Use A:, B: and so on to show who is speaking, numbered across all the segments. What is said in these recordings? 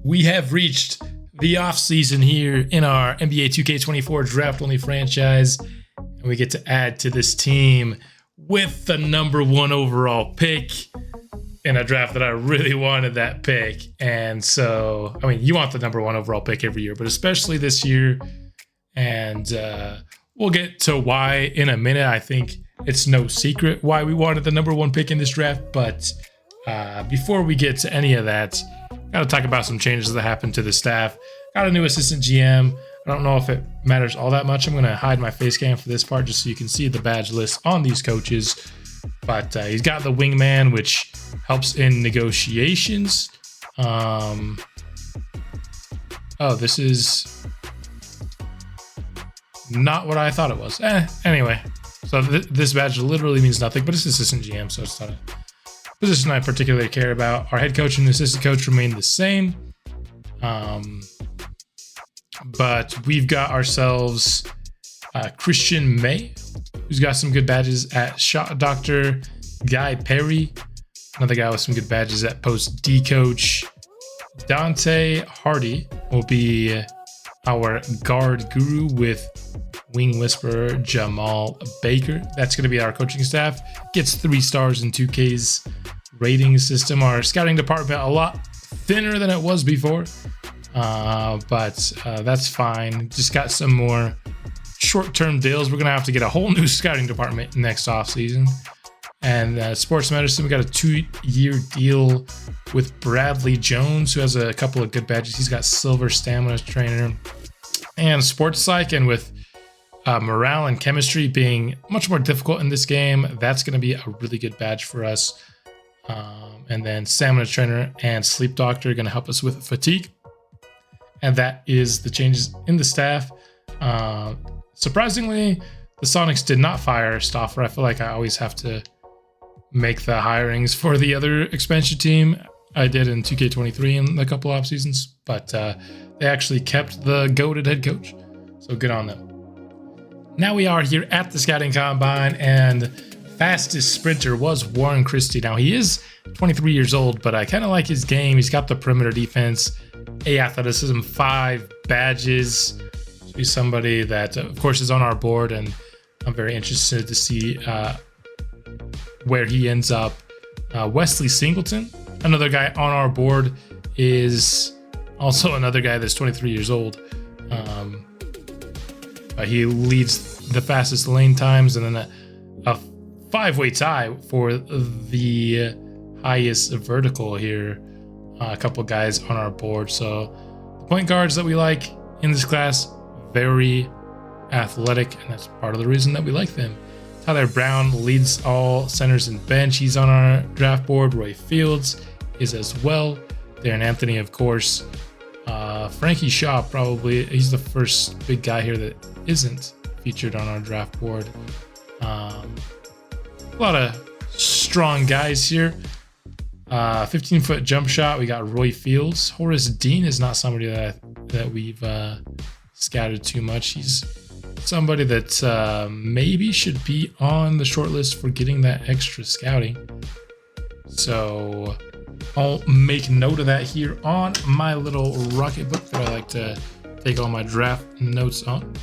A: We have reached the offseason here in our NBA 2K24 draft-only franchise, and we get to add to this team with the number 1 overall pick in a draft that I really wanted that pick. And so, I mean, you want the number 1 overall pick every year, but especially this year. And we'll get to why in a minute. I think it's no secret why we wanted the number 1 pick in this draft. But before we get to any of that, got to talk about some changes that happened to the staff. Got a new assistant GM. I don't know if it matters all that much. I'm going to hide my face cam for this part just so you can see the badge list on these coaches. But he's got the wingman, which helps in negotiations. Oh, this is not what I thought it was. Anyway, so this badge literally means nothing, but it's assistant GM, so it's not a position I particularly care about. Our head coach and assistant coach remain the same. But we've got ourselves Christian May, who's got some good badges at Shot Doctor. Guy Perry, another guy with some good badges at Post D Coach. Dante Hardy will be our guard guru with Wing Whisperer Jamal Baker. That's going to be our coaching staff. Gets 3 stars in 2K's rating system. Our scouting department a lot thinner than it was before, but that's fine. Just got some more short-term deals. We're going to have to get a whole new scouting department next offseason. And sports medicine, we got a 2-year deal with Bradley Jones, who has a couple of good badges. He's got silver stamina trainer and sports psych, and with morale and chemistry being much more difficult in this game, that's going to be a really good badge for us. And then stamina trainer and sleep doctor are going to help us with fatigue. And that is the changes in the staff. Surprisingly, the Sonics did not fire Stauffer. I feel like I always have to make the hirings for the other expansion team. I did in 2K23 in a couple off seasons, but they actually kept the goated head coach. So good on them. Now we are here at the scouting combine, and fastest sprinter was Warren Christie. Now he is 23 years old, but I kind of like his game. He's got the perimeter defense, A athleticism, 5 badges. He's somebody that, of course, is on our board, and I'm very interested to see where he ends up. Wesley Singleton, another guy on our board, is also another guy that's 23 years old. He leads the fastest lane times, and then a 5-way tie for the highest vertical here. A couple guys on our board. So the point guards that we like in this class, very athletic, and that's part of the reason that we like them. Tyler Brown leads all centers and bench. He's on our draft board. Roy Fields is as well. Darren Anthony, of course. Frankie Shaw, probably. He's the first big guy here that isn't featured on our draft board. A lot of strong guys here. 15-foot jump shot. We got Roy Fields. Horace Dean is not somebody that we've scouted too much. He's somebody that maybe should be on the short list for getting that extra scouting. So I'll make note of that here on my little rocket book that I like to take all my draft notes on.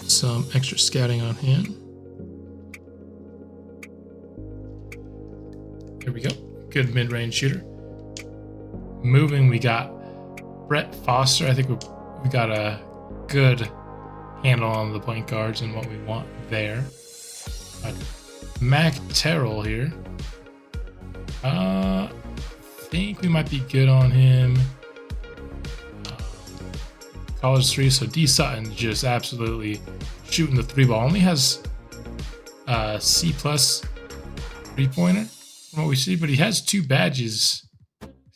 A: Some extra scouting on him. Here we go. Good mid-range shooter. Moving, we got Brett Foster. I think we got a good handle on the point guards and what we want there. Mac Terrell here. I think we might be good on him. College 3, so D Sutton just absolutely shooting the 3-ball. Only has C+ 3-pointer from what we see, but he has 2 badges.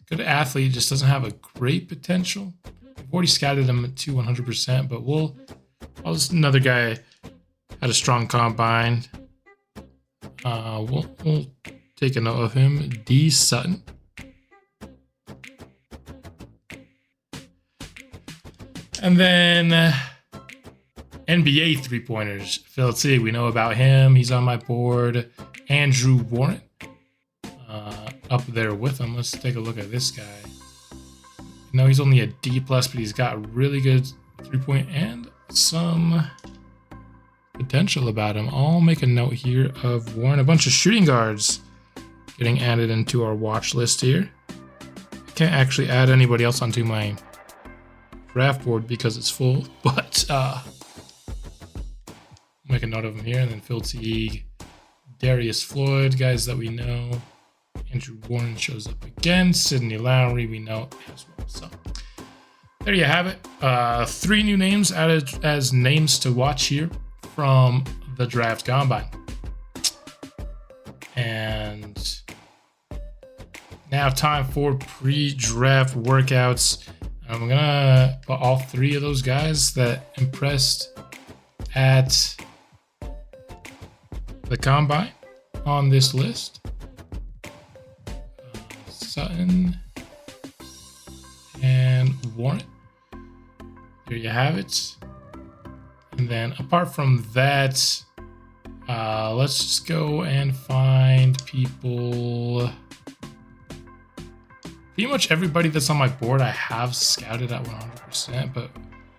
A: Good athlete, just doesn't have a great potential. We've already scouted him to 100%, but just another guy had a strong combine. We'll take a note of him. D Sutton. And then NBA 3-pointers. Phil T, we know about him. He's on my board. Andrew Warren. up there with him. Let's take a look at this guy. No, he's only a D+, but he's got really good 3-point and some potential about him. I'll make a note here of Warren. A bunch of shooting guards getting added into our watch list here. I can't actually add anybody else onto my draft board because it's full, but make a note of them here. And then Phil Teague, Darius Floyd, guys that we know. Andrew Warren shows up again. Sidney Lowry, we know as well. So there you have it. 3 new names added as names to watch here from the draft combine. And now time for pre-draft workouts. I'm gonna put all 3 of those guys that impressed at the combine on this list. Sutton and Warren. There you have it. And then apart from that, let's just go and find people. Pretty much everybody that's on my board I have scouted at 100%, but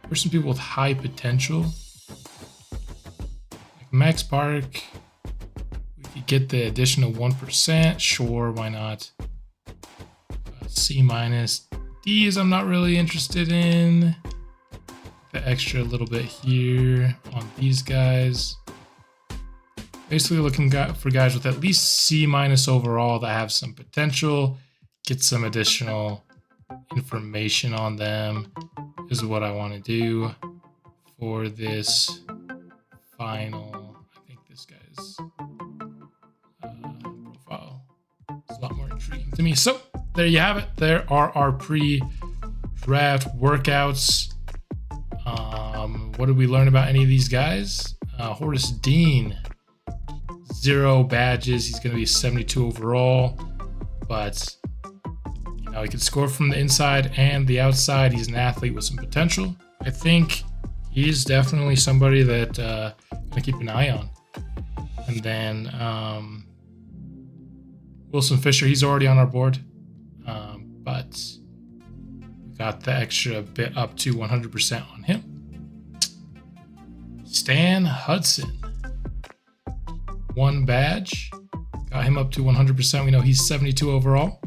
A: there's some people with high potential. Like Max Park, we could get the additional 1%. Sure, why not? C-. D's I'm not really interested in. The extra little bit here on these guys. Basically looking for guys with at least C- overall that have some potential. Get some additional information on them is what I want to do for this final. I think this guy's profile is a lot more intriguing to me. So there you have it. There are our pre-draft workouts. What did we learn about any of these guys? Horace Dean, 0 badges. He's going to be 72 overall, but you know, he can score from the inside and the outside. He's an athlete with some potential. I think he's definitely somebody that I'm going to keep an eye on. And then Wilson Fisher, he's already on our board. But we got the extra bit up to 100% on him. Stan Hudson, 1 badge, got him up to 100%. We know he's 72 overall.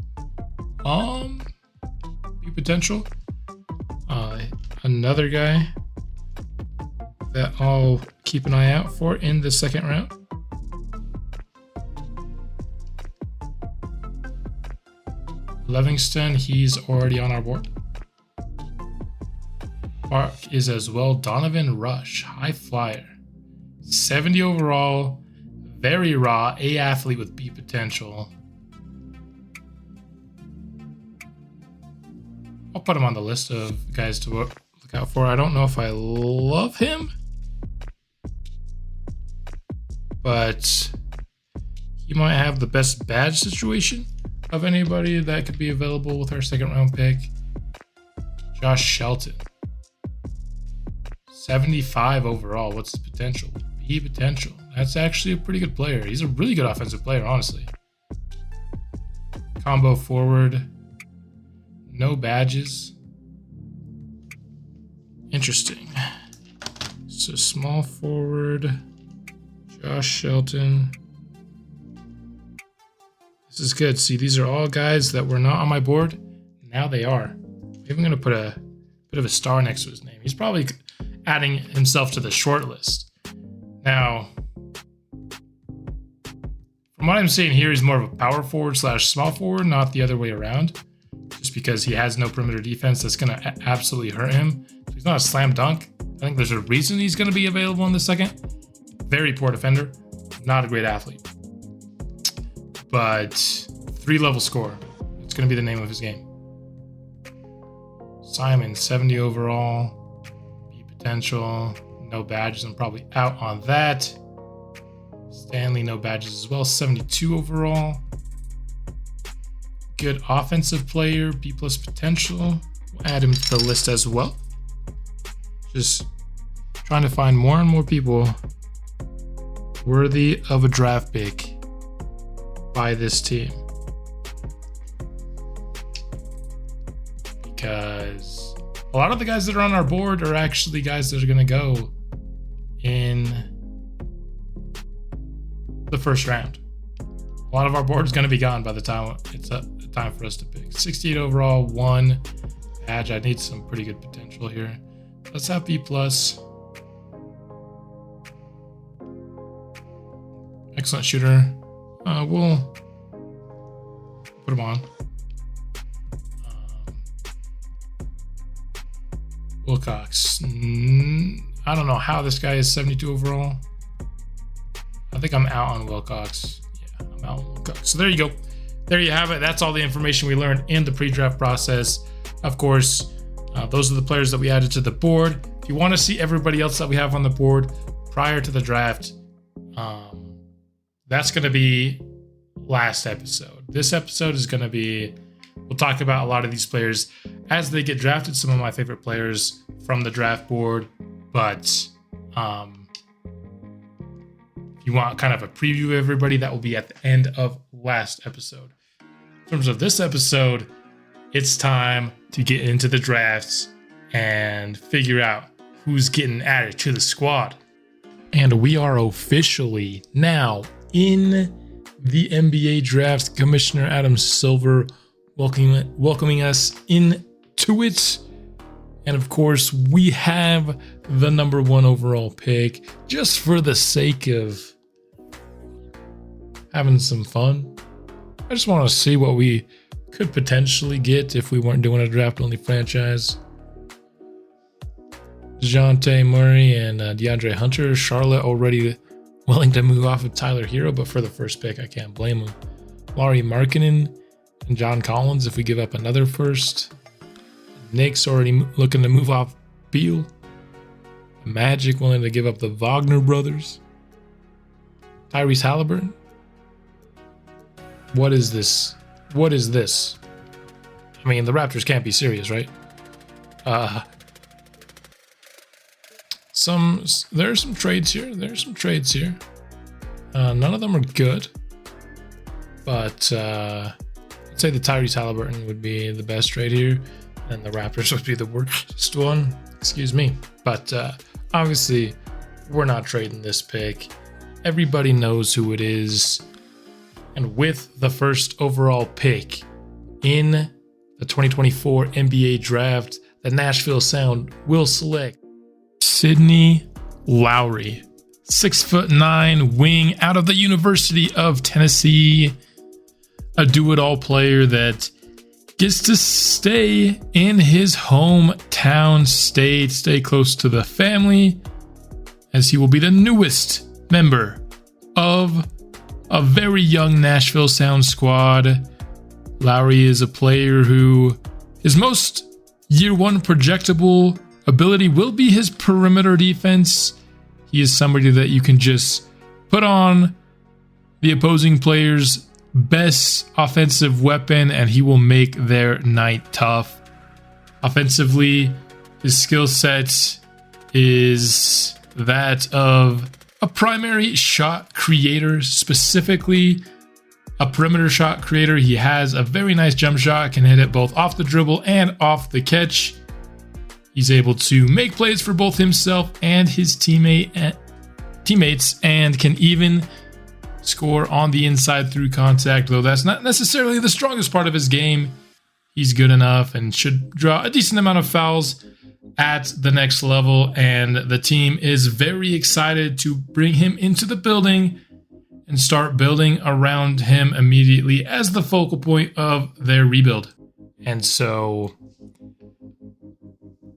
A: Big potential. Another guy that I'll keep an eye out for in the second round. Livingston, he's already on our board. Park is as well. Donovan Rush, high flyer, 70 overall, very raw, A athlete with B potential. I'll put him on the list of guys to look out for. I don't know if I love him, but he might have the best badge situation of anybody that could be available with our second round pick. Josh Shelton, 75 overall. What's his potential? B potential. That's actually a pretty good player. He's a really good offensive player, honestly. Combo forward, no badges. Interesting. So small forward, Josh Shelton. This is good. See, these are all guys that were not on my board. Now they are. Maybe I'm going to put a bit of a star next to his name. He's probably adding himself to the short list. Now, from what I'm seeing here, he's more of a power forward / small forward, not the other way around. Just because he has no perimeter defense, that's going to absolutely hurt him. So he's not a slam dunk. I think there's a reason he's going to be available in the second. Very poor defender. Not a great athlete. But 3-level scorer. It's going to be the name of his game. Simon, 70 overall. B potential. No badges. I'm probably out on that. Stanley, no badges as well. 72 overall. Good offensive player. B+ potential. We'll add him to the list as well. Just trying to find more and more people worthy of a draft pick by this team. because a lot of the guys that are on our board are actually guys that are going to go in the first round. A lot of our board is going to be gone by the time it's time for us to pick. 68 overall, 1 badge. I need some pretty good potential here. Let's have B+. Excellent shooter. We'll put him on. Wilcox. I don't know how this guy is 72 overall. I think I'm out on Wilcox. Yeah, I'm out on Wilcox. So there you go. There you have it. That's all the information we learned in the pre-draft process. Of course, those are the players that we added to the board. If you want to see everybody else that we have on the board prior to the draft, that's going to be last episode. This episode is going to be, we'll talk about a lot of these players as they get drafted, some of my favorite players from the draft board. But if you want kind of a preview of everybody, that will be at the end of last episode. In terms of this episode, it's time to get into the drafts and figure out who's getting added to the squad. And we are officially now in the NBA draft. Commissioner Adam Silver welcoming us into it. And of course, we have the number 1 overall pick just for the sake of having some fun. I just want to see what we could potentially get if we weren't doing a draft-only franchise. DeJounte Murray and DeAndre Hunter. Charlotte already willing to move off of Tyler Hero, but for the first pick, I can't blame him. Lauri Markkanen and John Collins if we give up another first. Knicks already looking to move off Beal. Magic willing to give up the Wagner brothers. Tyrese Halliburton. What is this? What is this? I mean, the Raptors can't be serious, right? There are some trades here. None of them are good. But I'd say the Tyrese Halliburton would be the best trade here. And the Raptors would be the worst one. Excuse me. But obviously, we're not trading this pick. Everybody knows who it is. And with the first overall pick in the 2024 NBA draft, the Nashville Sound will select Sidney Lowry, 6'9" wing out of the University of Tennessee, a do-it-all player that gets to stay in his hometown state, stay close to the family, as he will be the newest member of a very young Nashville Sound squad. Lowry is a player who his most year 1 projectable ability will be his perimeter defense. He is somebody that you can just put on the opposing player's best offensive weapon and he will make their night tough. Offensively, his skill set is that of a primary shot creator, specifically a perimeter shot creator. He has a very nice jump shot, can hit it both off the dribble and off the catch. He's able to make plays for both himself and his teammates and can even score on the inside through contact, though that's not necessarily the strongest part of his game. He's good enough and should draw a decent amount of fouls at the next level, and the team is very excited to bring him into the building and start building around him immediately as the focal point of their rebuild. And so,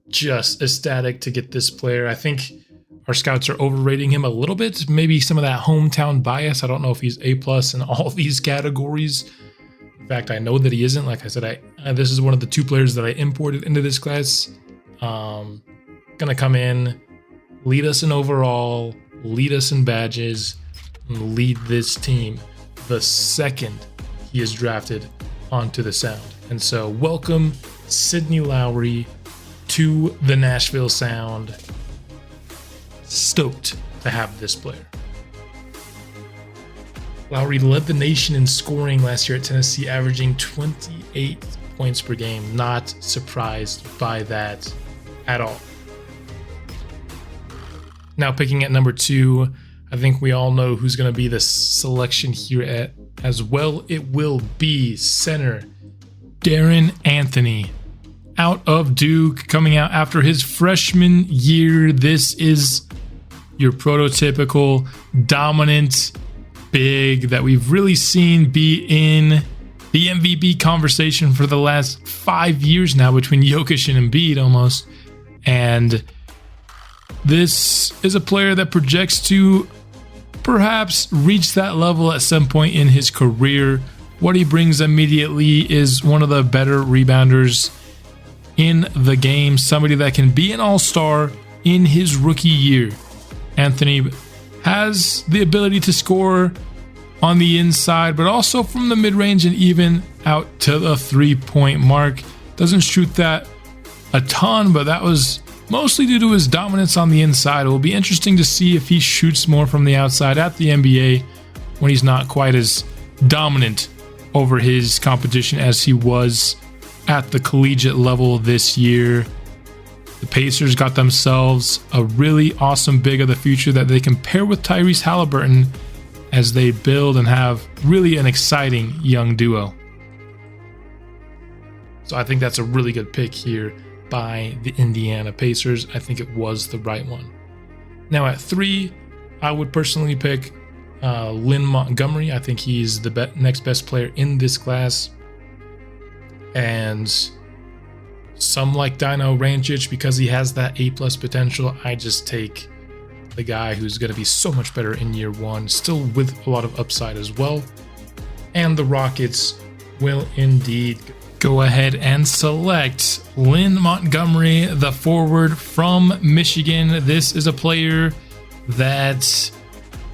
A: just ecstatic to get this player. I think our scouts are overrating him a little bit. Maybe some of that hometown bias. I don't know if he's A+ in all these categories. In fact, I know that he isn't. Like I said, this is one of the 2 players that I imported into this class. Gonna come in, lead us in overall, lead us in badges, and lead this team the second he is drafted onto the Sound. And so welcome Sidney Lowry to the Nashville Sound. Stoked to have this player. Lowry led the nation in scoring last year at Tennessee, averaging 28 points per game. Not surprised by that at all. Now picking at number 2, I think we all know who's going to be the selection here as well. It will be center Darren Anthony, out of Duke, coming out after his freshman year. This is your prototypical dominant big that we've really seen be in the MVP conversation for the last 5 years now, between Jokic and Embiid almost. And this is a player that projects to perhaps reach that level at some point in his career. What he brings immediately is one of the better rebounders in the game, somebody that can be an all-star in his rookie year. Anthony has the ability to score on the inside, but also from the mid-range and even out to the three-point mark. Doesn't shoot that a ton, but that was mostly due to his dominance on the inside. It will be interesting to see if he shoots more from the outside at the NBA when he's not quite as dominant over his competition as he was at the collegiate level this year. The Pacers got themselves a really awesome big of the future that they can pair with Tyrese Halliburton as they build and have really an exciting young duo. So I think that's a really good pick here by the Indiana Pacers. I think it was the right one. Now at 3, I would personally pick Lynn Montgomery. I think he's the next best player in this class. And some like Dino Rancic, because he has that A+ potential, I just take the guy who's going to be so much better in year 1, still with a lot of upside as well. And the Rockets will indeed go ahead and select Lynn Montgomery, the forward from Michigan. This is a player that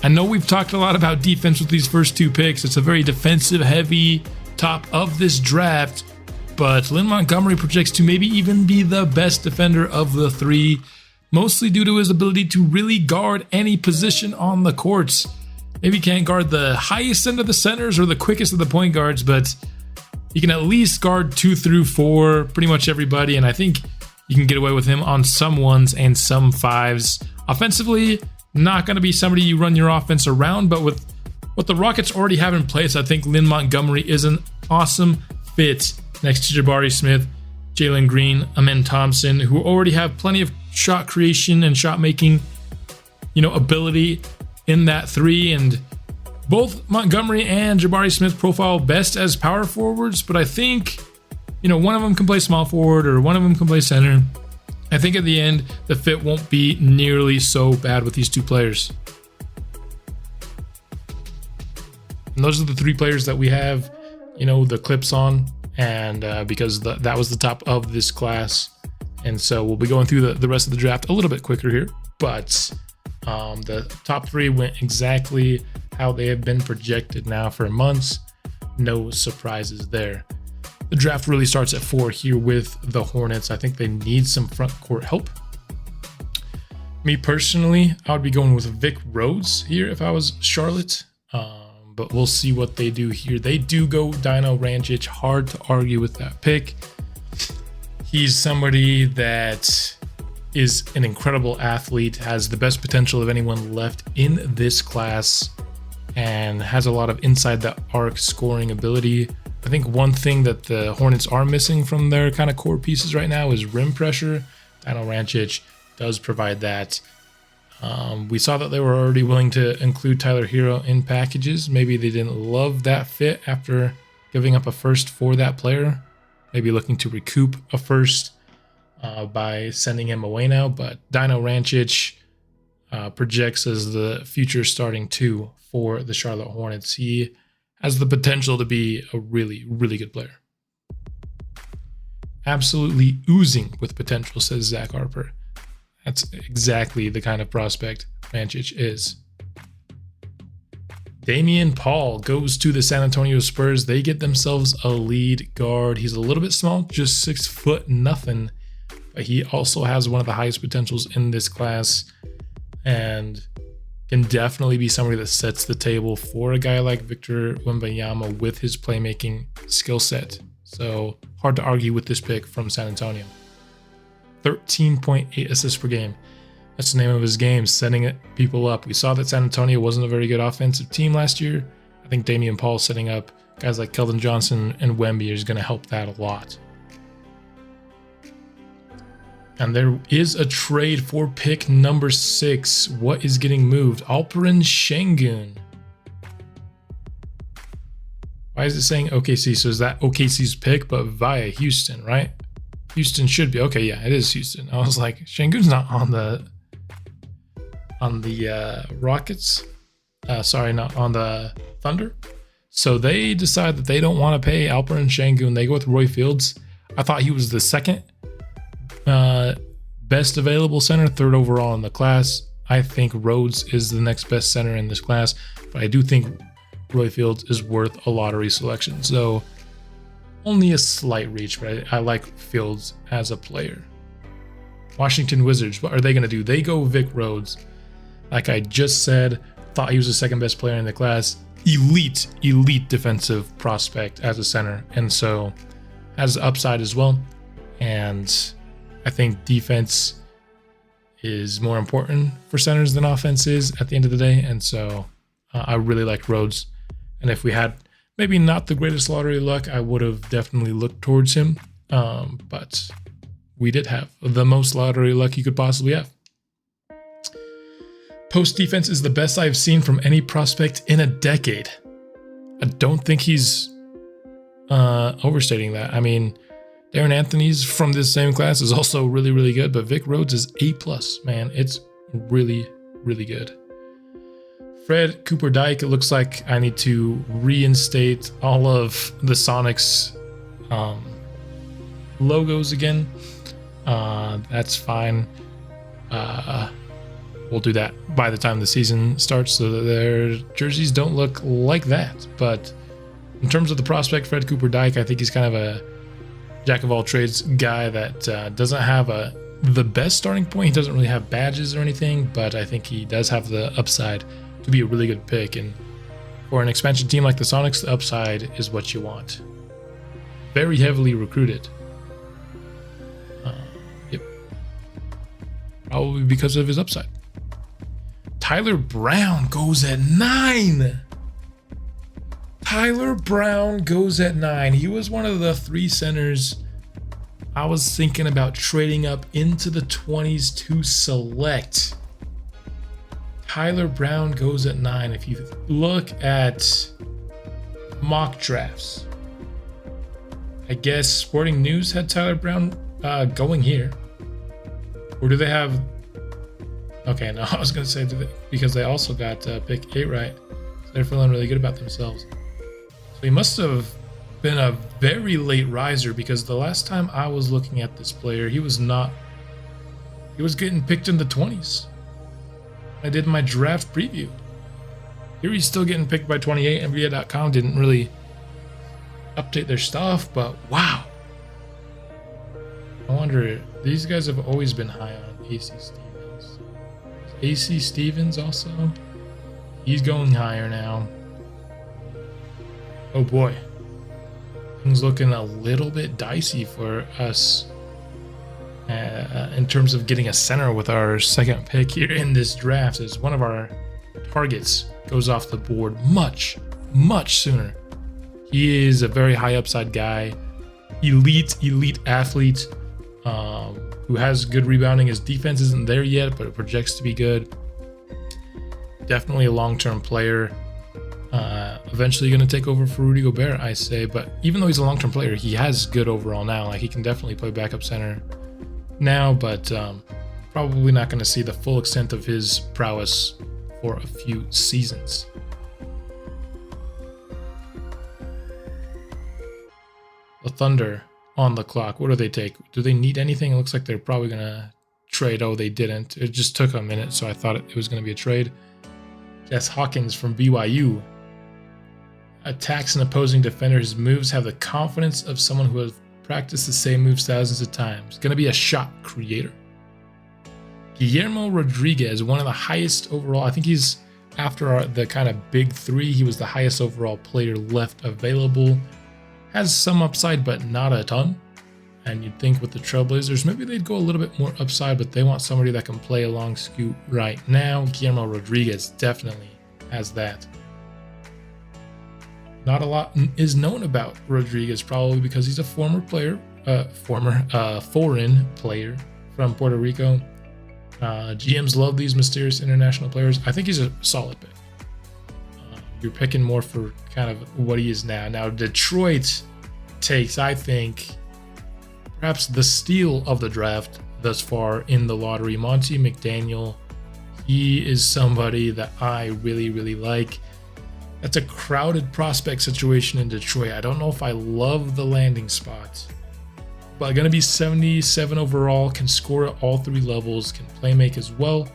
A: I know we've talked a lot about defense with these first 2 picks. It's a very defensive heavy top of this draft, but Lynn Montgomery projects to maybe even be the best defender of the 3, mostly due to his ability to really guard any position on the courts. Maybe he can't guard the highest end of the centers or the quickest of the point guards, but he can at least guard 2 through 4, pretty much everybody, and I think you can get away with him on some 1s and some 5s. Offensively, not going to be somebody you run your offense around, but with what the Rockets already have in place, I think Lynn Montgomery is an awesome fit next to Jabari Smith, Jalen Green, Amen Thompson, who already have plenty of shot creation and shot making, ability in that 3. And both Montgomery and Jabari Smith profile best as power forwards, but I think, one of them can play small forward or one of them can play center. I think at the end, the fit won't be nearly so bad with these 2 players. And those are the 3 players that we have, the clips on, and because that was the top of this class. And so we'll be going through the rest of the draft a little bit quicker here, but the top 3 went exactly how they have been projected now for months. No surprises there. The draft really starts at 4 here with the Hornets. I think they need some front court help. Me personally, I would be going with Vic Rhodes here if I was Charlotte, but we'll see what they do here. They do go Dino Rancic. Hard to argue with that pick. He's somebody that is an incredible athlete, has the best potential of anyone left in this class, and has a lot of inside the arc scoring ability. I think one thing that the Hornets are missing from their kind of core pieces right now is rim pressure. Dino Rancic does provide that. We saw that they were already willing to include Tyler Hero in packages. Maybe they didn't love that fit after giving up a first for that player. Maybe looking to recoup a first by sending him away now. But Dino Rancic projects as the future starting 2 for the Charlotte Hornets. He has the potential to be a really, really good player. Absolutely oozing with potential, says Zach Harper. That's exactly the kind of prospect Rancic is. Damian Paul goes to the San Antonio Spurs. They get themselves a lead guard. He's a little bit small, just 6 foot nothing, but he also has one of the highest potentials in this class and can definitely be somebody that sets the table for a guy like Victor Wembanyama with his playmaking skill set. So hard to argue with this pick from San Antonio. 13.8 assists per game. That's the name of his game, setting people up. We saw that San Antonio wasn't a very good offensive team last year. I think Damian Paul setting up guys like Keldon Johnson and Wemby is going to help that a lot. And there is a trade for pick number 6. What is getting moved? Alperen Şengün. Why is it saying OKC? So is that OKC's pick, but via Houston, right? Houston should be. Okay, yeah, it is Houston. I was like, Şengün's not on the Rockets. Sorry, not on the Thunder. So they decide that they don't want to pay Alperen Şengün. They go with Roy Fields. I thought he was the second best available center, 3rd overall in the class. I think Rhodes is the next best center in this class, but I do think Roy Fields is worth a lottery selection. So only a slight reach, but I like Fields as a player. Washington Wizards, what are they going to do? They go Vic Rhodes. Like I just said, thought he was the second best player in the class. Elite defensive prospect as a center, and so has upside as well. And I think defense is more important for centers than offense is at the end of the day, and so I really like Rhodes. And if we had maybe not the greatest lottery luck, I would have definitely looked towards him, but we did have the most lottery luck you could possibly have. Post defense is the best I've seen from any prospect in a decade. I don't think he's overstating that. I mean, Darren Anthony's from this same class is also really, really good, but Vic Rhodes is A+, man. It's really, really good. Fred Cooper Dyke, it looks like I need to reinstate all of the Sonics logos again. That's fine. We'll do that by the time the season starts so that their jerseys don't look like that. But in terms of the prospect, Fred Cooper Dyke, I think he's kind of a jack of all trades guy that doesn't have the best starting point. He doesn't really have badges or anything, but I think he does have the upside to be a really good pick. And for an expansion team like the Sonics, the upside is what you want. Very heavily recruited. Yep. Probably because of his upside. Tyler Brown goes at 9. Tyler Brown goes at 9. He was one of the 3 centers I was thinking about trading up into the 20s to select. Tyler Brown goes at 9. If you look at mock drafts, I guess Sporting News had Tyler Brown going here. Or do they have... Okay, no, I was going to say because they also got pick 8 right. So they're feeling really good about themselves. So he must have been a very late riser because the last time I was looking at this player, he was getting picked in the 20s. I did my draft preview. Here he's still getting picked by 28. NBA.com didn't really update their stuff, but wow. I wonder, these guys have always been high on AC Stevens. AC Stevens also? He's going higher now. Oh boy. Things looking a little bit dicey for us in terms of getting a center with our second pick here in this draft, as one of our targets goes off the board much sooner. He is a very high upside guy, elite athlete, who has good rebounding. His defense isn't there yet, but it projects to be good. Definitely a long-term player. Eventually going to take over for Rudy Gobert, I say. But even though he's a long-term player, he has good overall now. Like, he can definitely play backup center now, but probably not going to see the full extent of his prowess for a few seasons. The Thunder on the clock. What do they take? Do they need anything? It looks like they're probably going to trade. Oh, they didn't. It just took a minute, so I thought it was going to be a trade. Jess Hawkins from BYU attacks an opposing defender. His moves have the confidence of someone who has practiced the same moves thousands of times. Going to be a shot creator. Guillermo Rodriguez, one of the highest overall. I think he's after the kind of big 3. He was the highest overall player left available. has some upside, but not a ton. And you'd think with the Trailblazers, maybe they'd go a little bit more upside, but they want somebody that can play along Scoot right now. Guillermo Rodriguez definitely has that. Not a lot is known about Rodriguez, probably because he's a foreign player from Puerto Rico. GMs love these mysterious international players. I think he's a solid pick. You're picking more for kind of what he is now. Now, Detroit takes, I think, perhaps the steal of the draft thus far in the lottery, Monty McDaniel. He is somebody that I really, really like. That's a crowded prospect situation in Detroit. I don't know if I love the landing spot, but going to be 77 overall, can score at all 3 levels, can play make as well.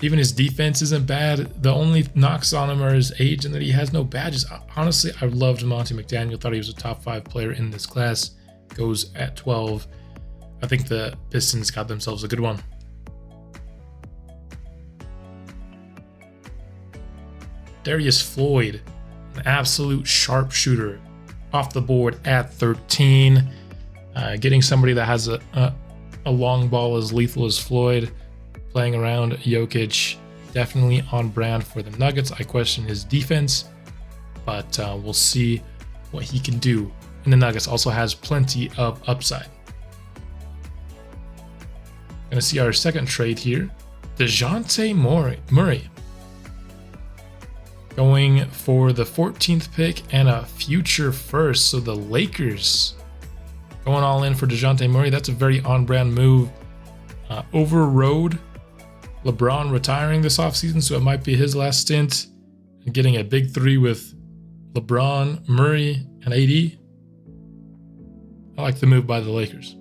A: Even his defense isn't bad. The only knocks on him are his age and that he has no badges. Honestly, I loved Monty McDaniel. Thought he was a top 5 player in this class. Goes at 12. I think the Pistons got themselves a good one. Darius Floyd, an absolute sharpshooter, off the board at 13. Getting somebody that has a long ball as lethal as Floyd, playing around Jokic, definitely on brand for the Nuggets. I question his defense, but we'll see what he can do. And the Nuggets also has plenty of upside. Gonna see our second trade here. DeJounte Murray. Going for the 14th pick and a future first. So the Lakers going all in for DeJounte Murray. That's a very on-brand move. Overrode LeBron retiring this offseason, so it might be his last stint. And getting a big 3 with LeBron, Murray, and AD. I like the move by the Lakers.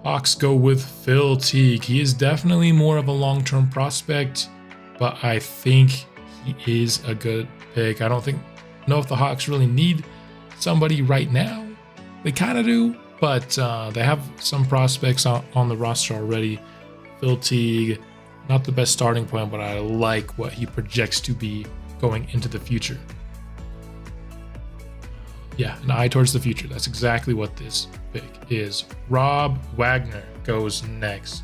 A: Hawks go with Phil Teague. He is definitely more of a long-term prospect, but I think he is a good pick. I don't know if the Hawks really need somebody right now. They kind of do, but they have some prospects on the roster already. Phil Teague, not the best starting point, but I like what he projects to be going into the future. Yeah, an eye towards the future. That's exactly what this pick is. Rob Wagner goes next.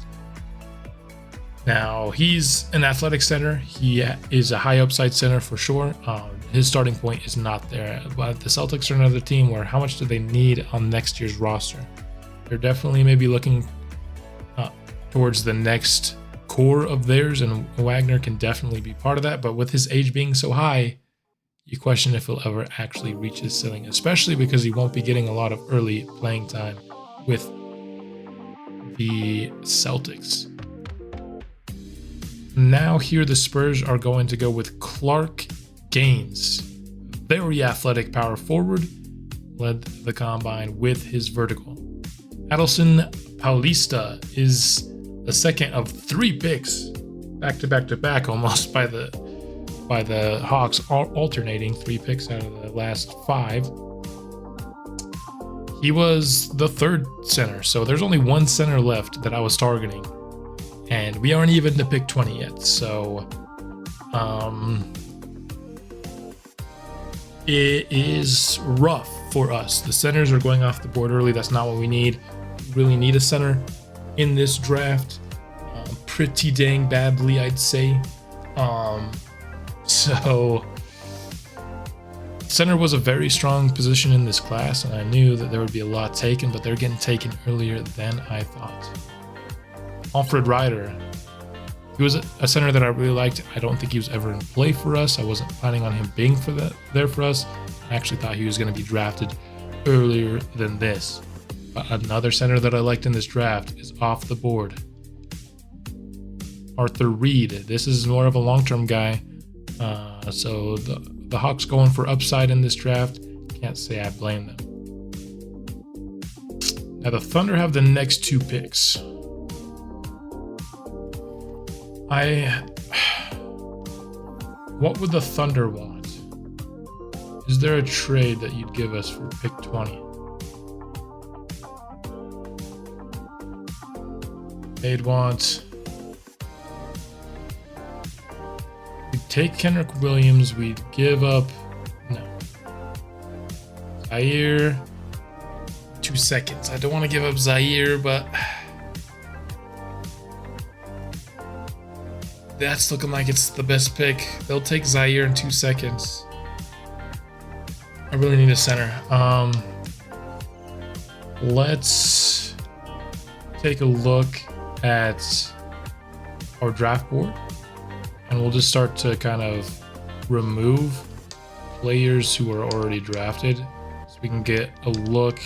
A: Now, he's an athletic center. He is a high upside center for sure. His starting point is not there. But the Celtics are another team where how much do they need on next year's roster? They're definitely maybe looking towards the next core of theirs, and Wagner can definitely be part of that. But with his age being so high, you question if he'll ever actually reach his ceiling, especially because he won't be getting a lot of early playing time with the Celtics. Now here the Spurs are going to go with Clark Gaines. Very athletic power forward. Led the combine with his vertical. Adelson Paulista is the second of 3 picks. Back to back almost by the Hawks, alternating 3 picks out of the last 5. He was the 3rd center, so there's only 1 center left that I was targeting. And we aren't even to pick 20 yet, so it is rough for us. The centers are going off the board early. That's not what we need. We really need a center in this draft. Pretty dang badly, I'd say. So center was a very strong position in this class, and I knew that there would be a lot taken, but they're getting taken earlier than I thought. Alfred Ryder, he was a center that I really liked. I don't think he was ever in play for us. I wasn't planning on him being there for us. I actually thought he was going to be drafted earlier than this. But another center that I liked in this draft is off the board. Arthur Reed. This is more of a long-term guy. So the Hawks going for upside in this draft. Can't say I blame them. Now the Thunder have the next 2 picks. What would the Thunder want? Is there a trade that you'd give us for pick 20? They'd want take Kendrick Williams, we'd give up Zaire. 2 seconds. I don't want to give up Zaire, but that's looking like it's the best pick. They'll take Zaire in 2 seconds. I really need a center. Let's take a look at our draft board, and we'll just start to kind of remove players who are already drafted so we can get a look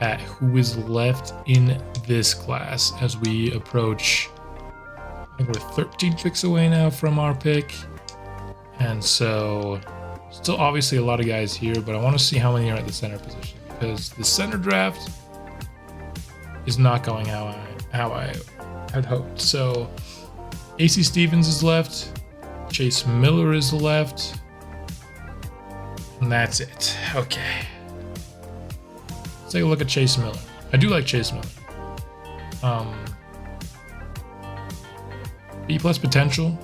A: at who is left in this class as we approach. I think we're 13 picks away now from our pick, and so still obviously a lot of guys here, but I want to see how many are at the center position, because the center draft is not going how I had hoped. So AC Stevens is left, Chase Miller is left, and that's it. Okay. Let's take a look at Chase Miller. I do like Chase Miller. B+ potential.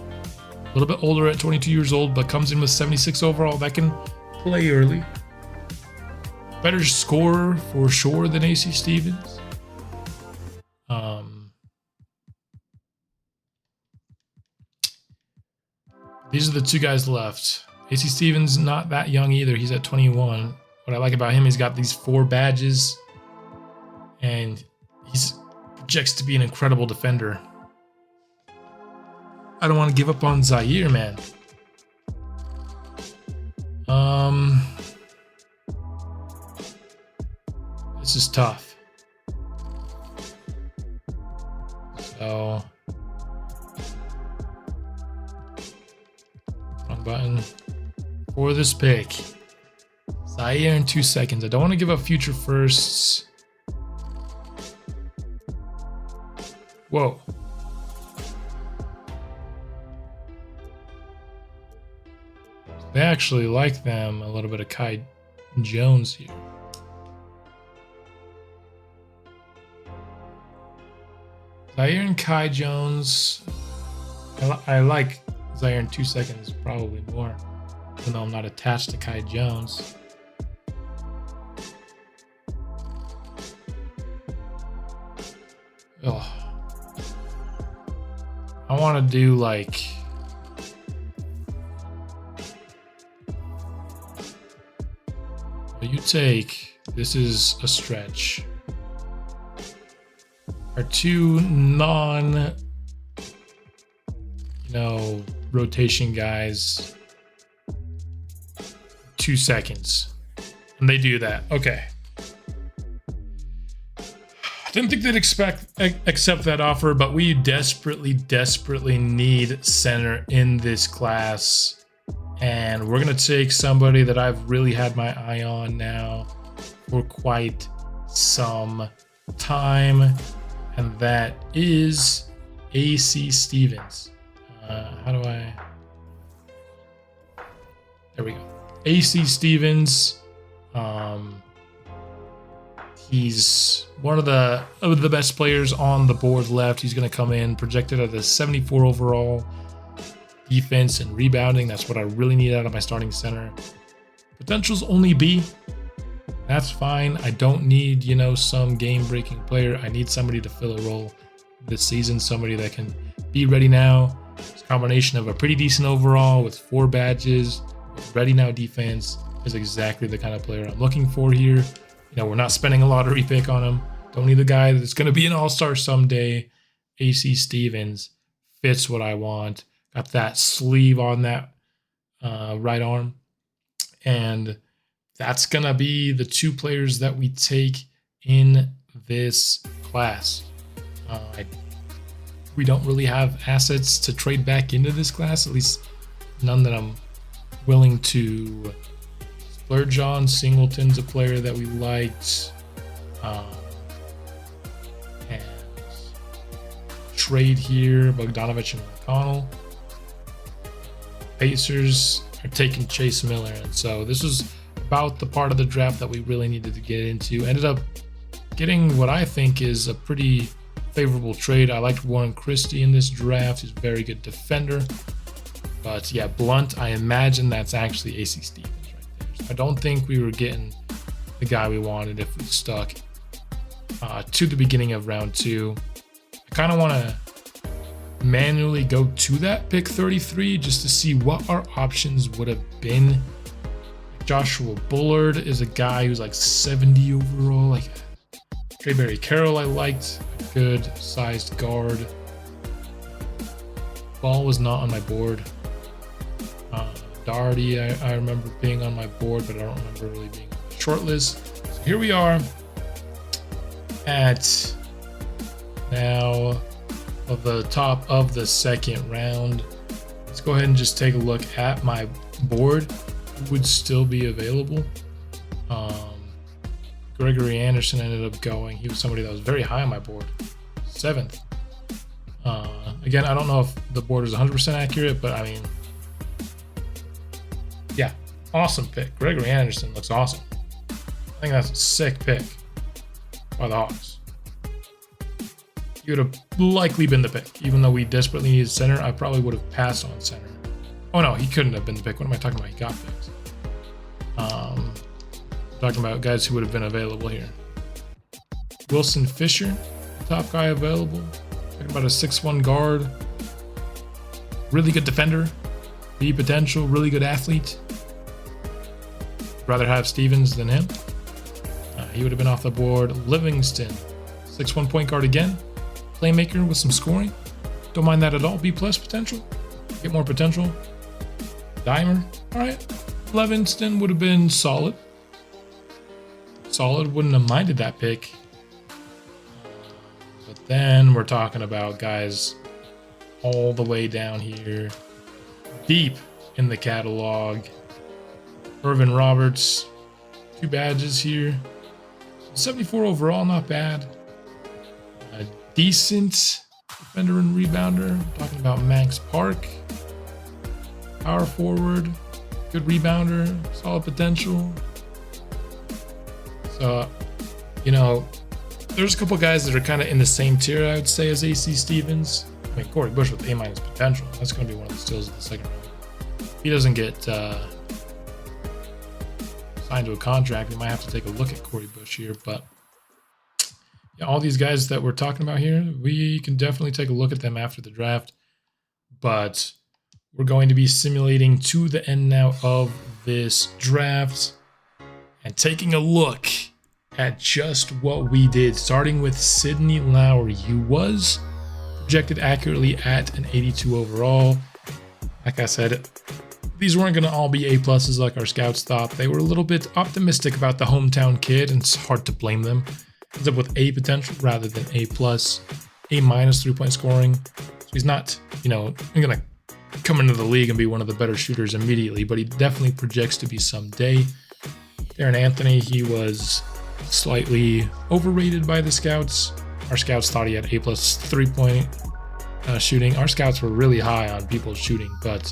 A: A little bit older at 22 years old, but comes in with 76 overall. That can play early. Better scorer for sure than AC Stevens. These are the two guys left. AC Stevens not that young either. He's at 21. What I like about him, he's got these 4 badges, and he's projects to be an incredible defender. I don't want to give up on Zaire, man. This is tough. So, wrong button for this pick. Zaire in 2 seconds. I don't want to give up future firsts. Whoa. They actually like them a little bit of Kai Jones here. Zaire and Kai Jones. I like Zaire in 2 seconds probably more, even though I'm not attached to Kai Jones. Oh. I want to do like you take, this is a stretch, our 2 rotation guys, 2 seconds, and they do that. Okay. I didn't think they'd accept that offer, but we desperately need center in this class. And we're going to take somebody that I've really had my eye on now for quite some time, and that is AC Stevens. How do I... There we go. AC Stevens. He's one of the best players on the board left. He's going to come in projected at a 74 overall. Defense and rebounding, that's what I really need out of my starting center. Potential's only B. That's fine. I don't need, some game-breaking player. I need somebody to fill a role this season, somebody that can be ready now. It's a combination of a pretty decent overall with 4 badges, with ready now defense is exactly the kind of player I'm looking for here. We're not spending a lottery pick on him. Don't need a guy that's going to be an all-star someday. AC Stevens fits what I want. Got that sleeve on that right arm. And that's going to be the 2 players that we take in this class. We don't really have assets to trade back into this class, at least none that I'm willing to splurge on. Singleton's a player that we liked. And trade here, Bogdanovich and McConnell. Pacers are taking Chase Miller, and so this was about the part of the draft that we really needed to get into. Ended up getting what I think is a pretty favorable trade. I liked Warren Christie in this draft. He's a very good defender, But yeah, Blunt, I imagine that's actually AC Stevens right there. So I don't think we were getting the guy we wanted if we stuck to the beginning of round 2. I kind of want to manually go to that pick 33 just to see what our options would have been. Joshua Bullard is a guy who's like 70 overall. Like Trayberry Carroll, I liked, a good sized guard. Ball was not on my board. Doherty, I remember being on my board, but I don't remember really being on the short list. So here we are at now of the top of the second round. Let's go ahead and just take a look at my board. Who would still be available? Gregory Anderson ended up going. He was somebody that was very high on my board, 7th. Again, I don't know if the board is 100% accurate, but I mean, yeah, awesome pick. Gregory Anderson looks awesome. I think that's a sick pick by the Hawks. He would have likely been the pick. Even though we desperately needed center, I probably would have passed on center. Oh no, he couldn't have been the pick. What am I talking about? He got picked. Talking about guys who would have been available here. Wilson Fisher, top guy available. Talking about a 6'1" guard. Really good defender. B potential, really good athlete. Rather have Stevens than him. He would have been off the board. Livingston, 6'1" point guard again. Playmaker with some scoring. Don't mind that at all. B+ potential. Get more potential. Dimer. All right. Livingston would have been solid. Solid. Wouldn't have minded that pick. But then we're talking about guys all the way down here. Deep in the catalog. Irvin Roberts. 2 badges here. 74 overall, not bad. A decent defender and rebounder. I'm talking about Max Park. Power forward. Good rebounder. Solid potential. So, you know, there's a couple guys that are kind of in the same tier, I would say, as AC Stevens. I mean, Corey Bush with A- potential. That's going to be one of the steals of the second round. If he doesn't get signed to a contract, we might have to take a look at Corey Bush here. But yeah, all these guys that we're talking about here, we can definitely take a look at them after the draft. But we're going to be simulating to the end now of this draft and taking a look at just what we did, starting with Sidney Lowry, who was projected accurately at an 82 overall. Like I said, these weren't going to all be A+ like our scouts thought. They were a little bit optimistic about the hometown kid, and it's hard to blame them. Ends up with A potential rather than A+, A- 3-point scoring. So he's not, you know, going to come into the league and be one of the better shooters immediately, but he definitely projects to be someday. Darren Anthony, he was slightly overrated by the scouts. Our scouts thought he had A+ 3-point shooting. Our scouts were really high on people's shooting, but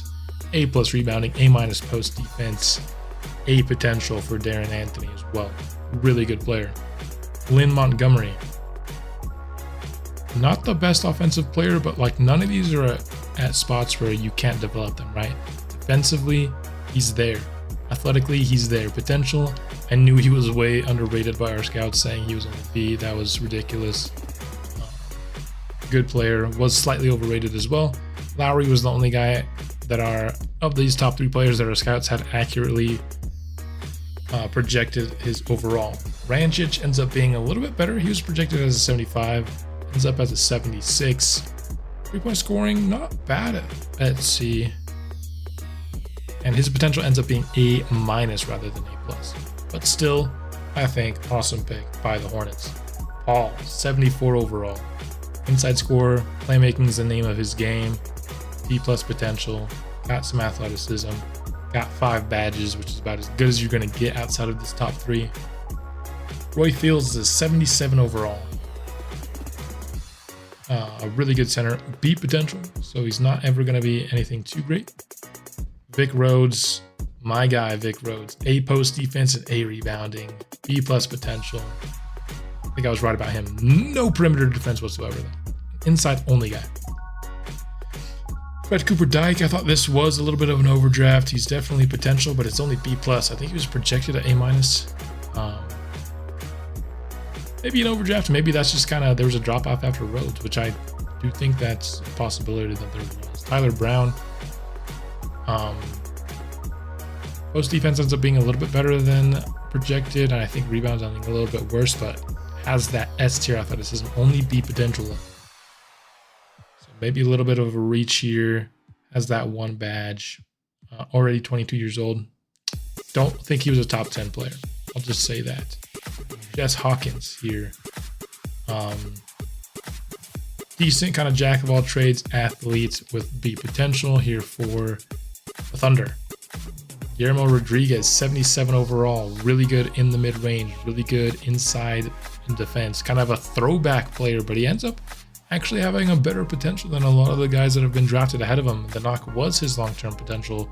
A: A+ rebounding, A- post defense, A potential for Darren Anthony as well. Really good player. Lynn Montgomery. Not the best offensive player, but like none of these are at spots where you can't develop them, right? Defensively, he's there. Athletically, he's there. Potential, I knew he was way underrated by our scouts, saying he was only B. That was ridiculous. Good player. Was slightly overrated as well. Lowry was the only guy that are, of these top 3 players that our scouts had accurately projected his overall. Rancic ends up being a little bit better. He was projected as a 75. Ends up as a 76. 3-point scoring, not bad at C. And his potential ends up being A- rather than A+. But still, I think, awesome pick by the Hornets. Paul, 74 overall. Inside scorer, playmaking is the name of his game. B+ potential, got some athleticism, got 5 badges, which is about as good as you're going to get outside of this top 3. Roy Fields is a 77 overall. A really good center, B potential, so he's not ever going to be anything too great. Vic Rhodes, my guy Vic Rhodes, A post defense and A rebounding, B+ potential. I think I was right about him. No perimeter defense whatsoever though. Inside only guy. Fred Cooper Dyke, I thought this was a little bit of an overdraft. He's definitely potential, but it's only B+. I think he was projected at A-. Maybe an overdraft. Maybe that's just kind of, there was a drop off after Rhodes, which I do think that's a possibility that there was. Tyler Brown. Post defense ends up being a little bit better than projected, and I think rebounds ending a little bit worse, but has that S tier athleticism, only B potential. So maybe a little bit of a reach here. Has that one badge. Already 22 years old. Don't think he was a top 10 player. I'll just say that. Jess Hawkins here. Decent kind of jack of all trades athlete with B potential here for the Thunder. Guillermo Rodriguez, 77 overall, really good in the mid-range, really good inside in defense. Kind of a throwback player, but he ends up actually having a better potential than a lot of the guys that have been drafted ahead of him. The knock was his long-term potential.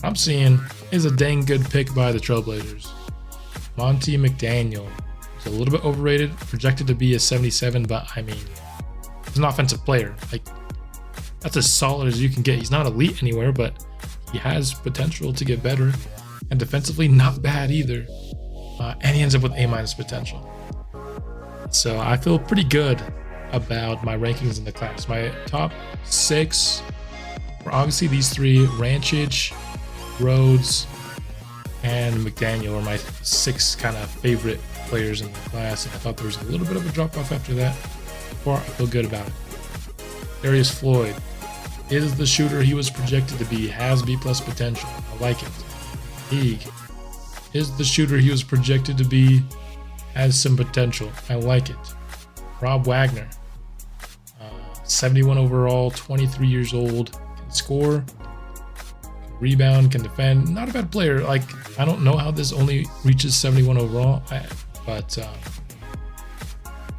A: I'm seeing is a dang good pick by the Trailblazers. Monty McDaniel is a little bit overrated, projected to be a 77, but I mean, he's an offensive player. Like, that's as solid as you can get. He's not elite anywhere, but he has potential to get better, and defensively not bad either. And he ends up with A- potential. So I feel pretty good about my rankings in the class. My top 6 were obviously these 3: Ranchich, Rhodes, and McDaniel are my 6 kind of favorite players in the class. And I thought there was a little bit of a drop off after that. Before I feel good about it. Darius Floyd is the shooter he was projected to be, has B+ potential. I like it. Teague is the shooter he was projected to be, has some potential. I like it. Rob Wagner, 71 overall, 23 years old, can score, can rebound, can defend. Not a bad player. Like, I don't know how this only reaches 71 overall, but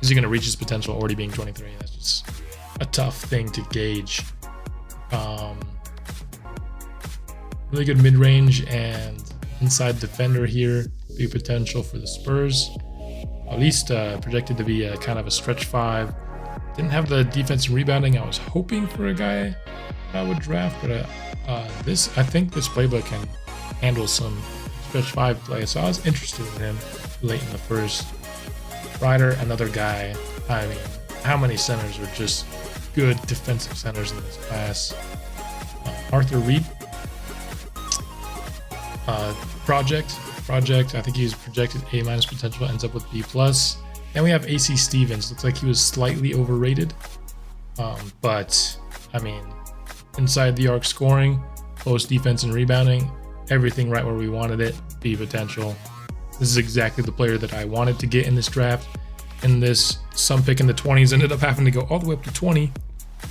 A: is he going to reach his potential already being 23? That's just a tough thing to gauge. Really good mid-range and inside defender here. Big potential for the Spurs. At least projected to be a kind of a stretch 5. Didn't have the defense and rebounding I was hoping for a guy that I would draft, but I think this playbook can handle some stretch 5 play. So I was interested in him late in the first. Ryder, another guy. I mean, how many centers are just good defensive centers in this class? Arthur Reed. Project. I think he's projected A- potential, ends up with B+. And we have AC Stevens. Looks like he was slightly overrated. But, I mean, inside the arc scoring, post defense and rebounding, everything right where we wanted it. B potential. This is exactly the player that I wanted to get in this draft. In this, some pick in the 20s ended up having to go all the way up to 20,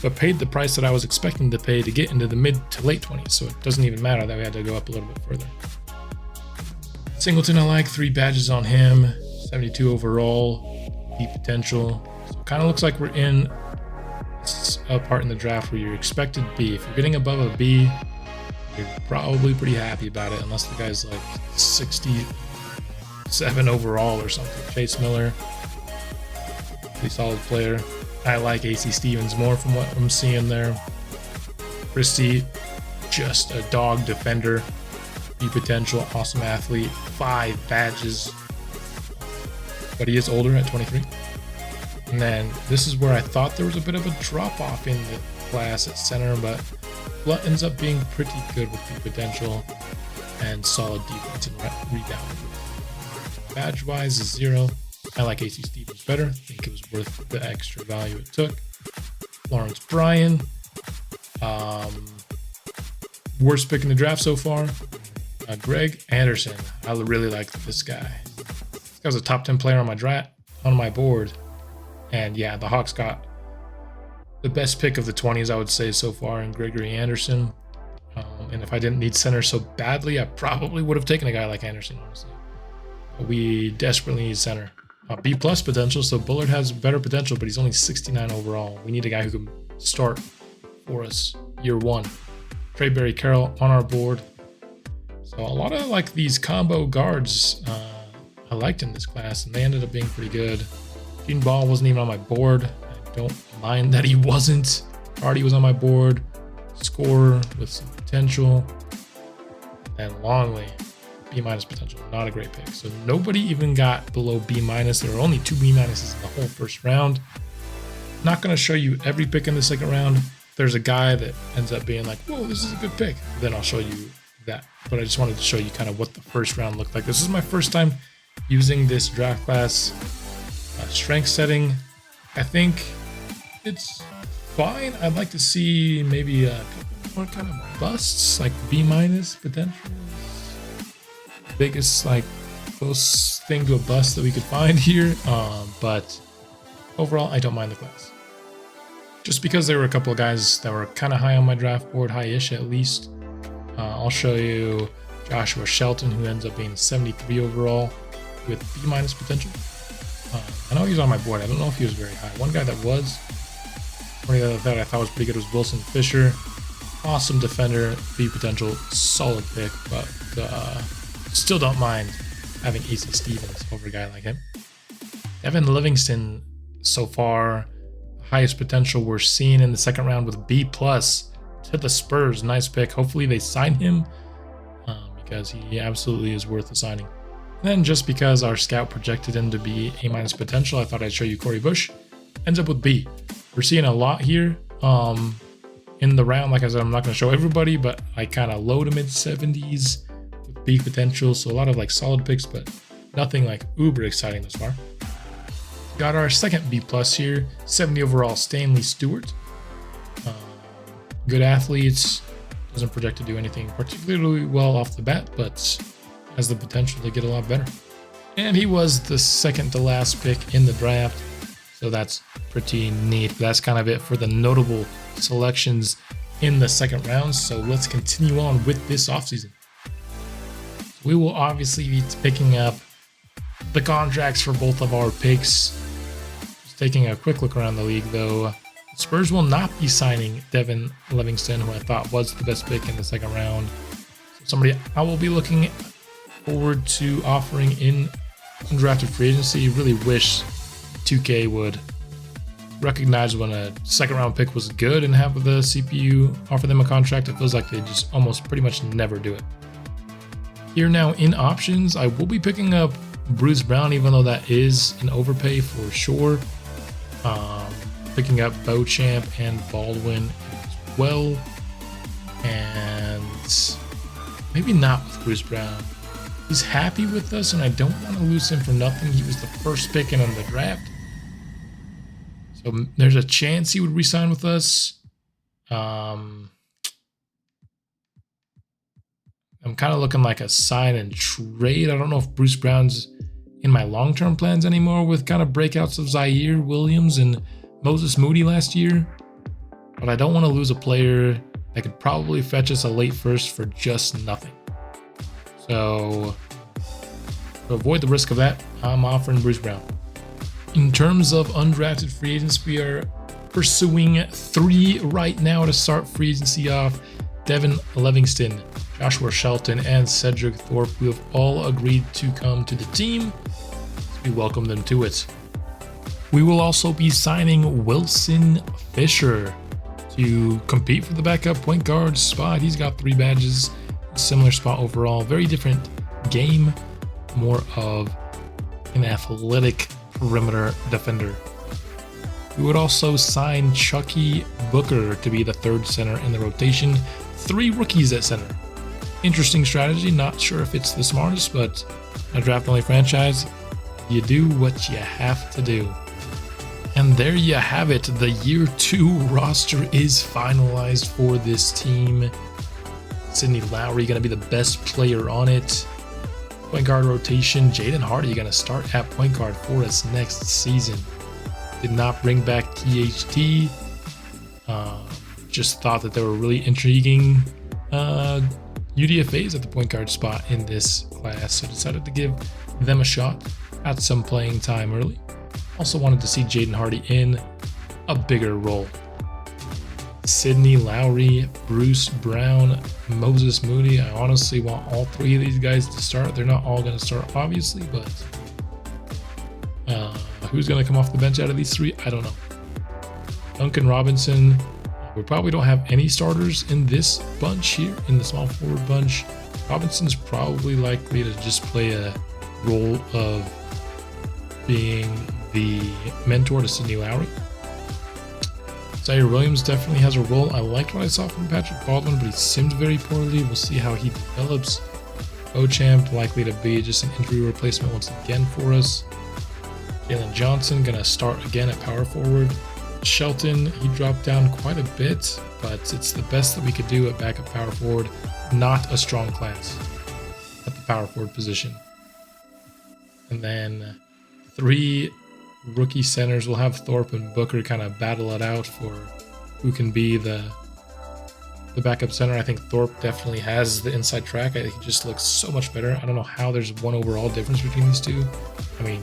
A: but paid the price that I was expecting to pay to get into the mid to late 20s. So it doesn't even matter that we had to go up a little bit further. Singleton, I like 3 badges on him, 72 overall, B potential. So it kind of looks like we're in a part in the draft where you're expected B. If you're getting above a B, you're probably pretty happy about it, unless the guy's like 67 overall or something. Chase Miller, pretty solid player. I like AC Stevens more from what I'm seeing there. Christie, just a dog defender. B potential, awesome athlete, 5 badges. But he is older at 23. And then this is where I thought there was a bit of a drop off in the class at center, but Blunt ends up being pretty good with B potential and solid defense and rebound. Badge wise is 0. I like AC Stevens better. I think it was worth the extra value it took. Lawrence Bryan, worst pick in the draft so far. Greg Anderson, I really like this guy. This guy was a top 10 player on my board, and yeah, the Hawks got the best pick of the 20s, I would say, so far in Gregory Anderson. And if I didn't need center so badly, I probably would have taken a guy like Anderson, honestly. But we desperately need center. B+ potential, so Bullard has better potential, but he's only 69 overall. We need a guy who can start for us year 1. Trey Barry Carroll on our board. So a lot of like these combo guards I liked in this class, and they ended up being pretty good. Gene Ball wasn't even on my board. I don't mind that he wasn't. Hardy was on my board, scorer with some potential, and Longley, B- potential. Not a great pick. So nobody even got below B-. There were only 2 B- in the whole first round. Not going to show you every pick in the second round. There's a guy that ends up being like, whoa, this is a good pick. Then I'll show you that. But I just wanted to show you kind of what the first round looked like. This is my first time using this draft class strength setting. I think it's fine. I'd like to see maybe a couple more kind of busts, like B- potential. Biggest like close thing to a bust that we could find here. But overall, I don't mind the class. Just because there were a couple of guys that were kind of high on my draft board, high-ish at least. I'll show you Joshua Shelton, who ends up being 73 overall with B- potential. I know he was on my board. I don't know if he was very high. One guy that was, one guy that I thought was pretty good was Wilson Fisher. Awesome defender, B potential, solid pick, but still don't mind having AC Stevens over a guy like him. Evan Livingston, so far, highest potential we're seeing in the second round with B+ to the Spurs. Nice pick. Hopefully they sign him because he absolutely is worth the signing. And then just because our scout projected him to be A- potential, I thought I'd show you Corey Bush. Ends up with B. We're seeing a lot here in the round. Like I said, I'm not going to show everybody, but I kind of low to mid 70s with B potential. So a lot of like solid picks, but nothing like uber exciting thus far. Got our second B+ here, 70 overall, Stanley Stewart. Good athletes, doesn't project to do anything particularly well off the bat, but has the potential to get a lot better. And he was the second to last pick in the draft, so that's pretty neat. But that's kind of it for the notable selections in the second round, so let's continue on with this offseason. We will obviously be picking up the contracts for both of our picks. Just taking a quick look around the league, though, Spurs will not be signing Devin Livingston, who I thought was the best pick in the second round. So somebody I will be looking forward to offering in undrafted free agency. Really wish 2K would recognize when a second round pick was good and have the CPU offer them a contract. It feels like they just almost pretty much never do it. Here now in options, I will be picking up Bruce Brown, even though that is an overpay for sure. Picking up Beauchamp and Baldwin as well. And maybe not with Bruce Brown. He's happy with us, and I don't want to lose him for nothing. He was the first pick in on the draft. So there's a chance he would re-sign with us. I'm kind of looking like a sign and trade. I don't know if Bruce Brown's in my long-term plans anymore with kind of breakouts of Zaire Williams and Moses Moody last year. But I don't want to lose a player that could probably fetch us a late first for just nothing. So to avoid the risk of that, I'm offering Bruce Brown. In terms of undrafted free agents, we are pursuing 3 right now to start free agency off. Devin Livingston, Joshua Shelton, and Cedric Thorpe, who have all agreed to come to the team. We welcome them to it. We will also be signing Wilson Fisher to compete for the backup point guard spot. He's got 3 badges, similar spot overall, very different game, more of an athletic perimeter defender. We would also sign Chucky Booker to be the 3rd center in the rotation. 3 rookies at center. Interesting strategy. Not sure if it's the smartest, but a draft-only franchise, you do what you have to do. And there you have it. The year 2 roster is finalized for this team. Sidney Lowry going to be the best player on it. Point guard rotation, Jaden Hardy going to start at point guard for us next season. Did not bring back THT. Just thought that they were really intriguing UDFAs at the point guard spot in this class, so decided to give them a shot at some playing time early. Also wanted to see Jaden Hardy in a bigger role. Sidney Lowry, Bruce Brown, Moses Moody. I honestly want all 3 of these guys to start. They're not all going to start, obviously, but who's going to come off the bench out of these 3? I don't know. Duncan Robinson, We probably don't have any starters in this bunch here, in the small forward bunch. Robinson's probably likely to just play a role of being the mentor to Sidney Lowry. Zaire Williams definitely has a role. I liked what I saw from Patrick Baldwin, but he simmed very poorly. We'll see how he develops. Beauchamp likely to be just an injury replacement once again for us. Jalen Johnson gonna start again at power forward. Shelton, he dropped down quite a bit, but it's the best that we could do at backup power forward. Not a strong class at the power forward position. And then 3 rookie centers. We'll have Thorpe and Booker kind of battle it out for who can be the backup center. I think Thorpe definitely has the inside track. I think he just looks so much better. I don't know how there's one overall difference between these two. I mean,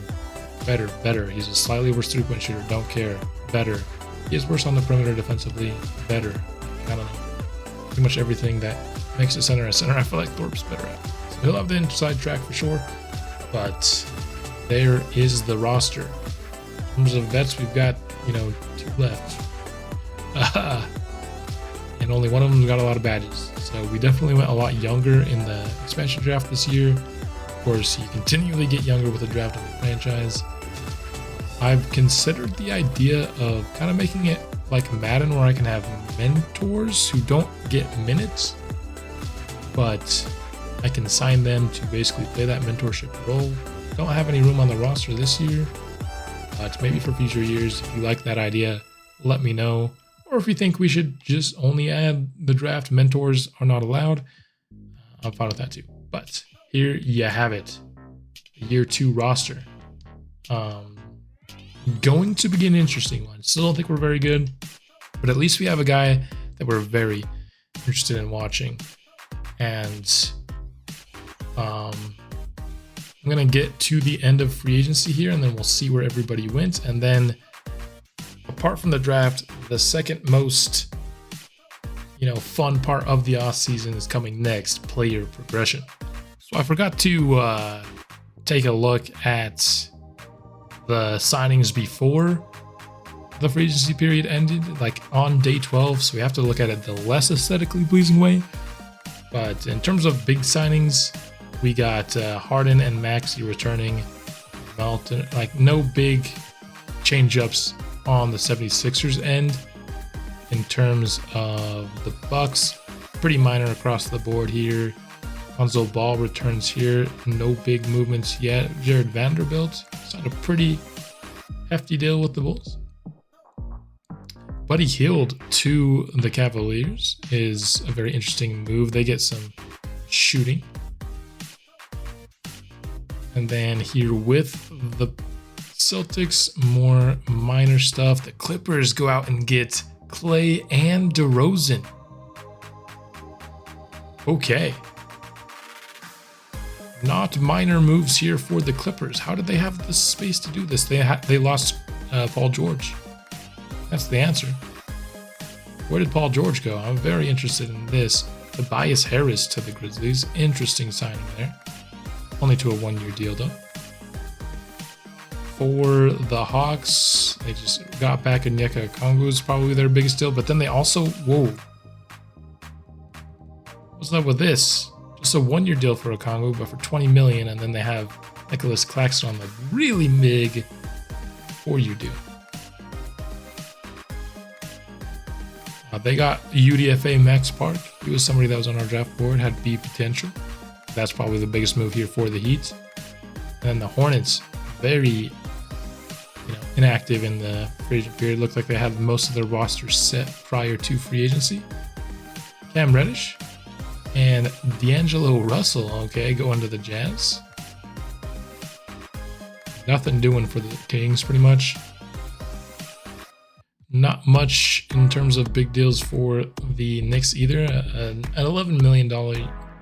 A: better. He's a slightly worse three-point shooter. Don't care. Better. He is worse on the perimeter defensively. Better. I don't know. Pretty much everything that makes a center, I feel like Thorpe's better at. So he'll have the inside track for sure. But there is the roster. In terms of vets, we've got, 2 left. And only one of them got a lot of badges. So we definitely went a lot younger in the expansion draft this year. Of course, you continually get younger with the draft of the franchise. I've considered the idea of kind of making it like Madden, where I can have mentors who don't get minutes, but I can sign them to basically play that mentorship role. Don't have any room on the roster this year, but maybe for future years. If you like that idea, let me know. Or if you think we should just only add the draft mentors are not allowed, I'm fine with that too. But here you have it, the year 2 roster. Going to be an interesting one. Still don't think we're very good, but at least we have a guy that we're very interested in watching. And I'm gonna get to the end of free agency here, and then we'll see where everybody went. And then, apart from the draft, the second most fun part of the off season is coming next: player progression. So I forgot to take a look at the signings before the free agency period ended, like on day 12. So we have to look at it the less aesthetically pleasing way. But in terms of big signings, we got Harden and Maxey returning. Melton, like no big change-ups on the 76ers end. In terms of the Bucks, pretty minor across the board here. Lonzo Ball returns here. No big movements yet. Jared Vanderbilt signed a pretty hefty deal with the Bulls. Buddy Hield to the Cavaliers is a very interesting move. They get some shooting. And then here with the Celtics, more minor stuff. The Clippers go out and get Clay and DeRozan. Okay. Not minor moves here for the Clippers. How did they have the space to do this? They lost Paul George. That's the answer. Where did Paul George go? I'm very interested in this. Tobias Harris to the Grizzlies. Interesting signing there. Only to a 1-year deal though. For the Hawks, they just got back Onyeka Okongwu is probably their biggest deal, but then they also, what's up with this? Just a 1-year deal for Okongwu, but for $20 million, and then they have Nicholas Claxton on the really big 4-year deal. They got UDFA Max Park. He was somebody that was on our draft board, had B potential. That's probably the biggest move here for the Heat. And the Hornets, very inactive in the free agent period. Looked like they had most of their roster set prior to free agency. Cam Reddish and D'Angelo Russell, going to the Jazz. Nothing doing for the Kings, pretty much. Not much in terms of big deals for the Knicks either. An $11 million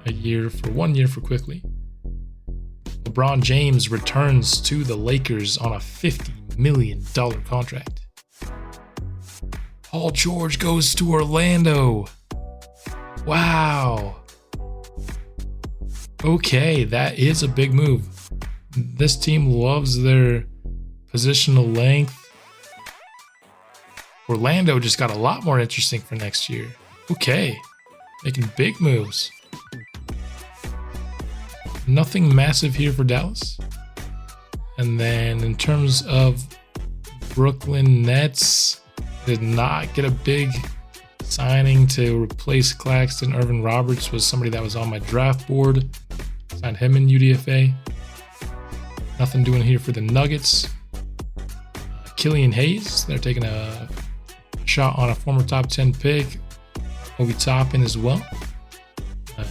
A: a year for 1 year for Quickly. LeBron James returns to the Lakers on a $50 million contract. Paul George goes to Orlando. Wow. Okay, that is a big move. This team loves their positional length. Orlando just got a lot more interesting for next year. Okay, making big moves. Nothing massive here for Dallas. And then in terms of Brooklyn Nets, did not get a big signing to replace Claxton. Irvin Roberts was somebody that was on my draft board. Signed him in UDFA. Nothing doing here for the Nuggets. Killian Hayes, they're taking a shot on a former top 10 pick. Obi Toppin as well.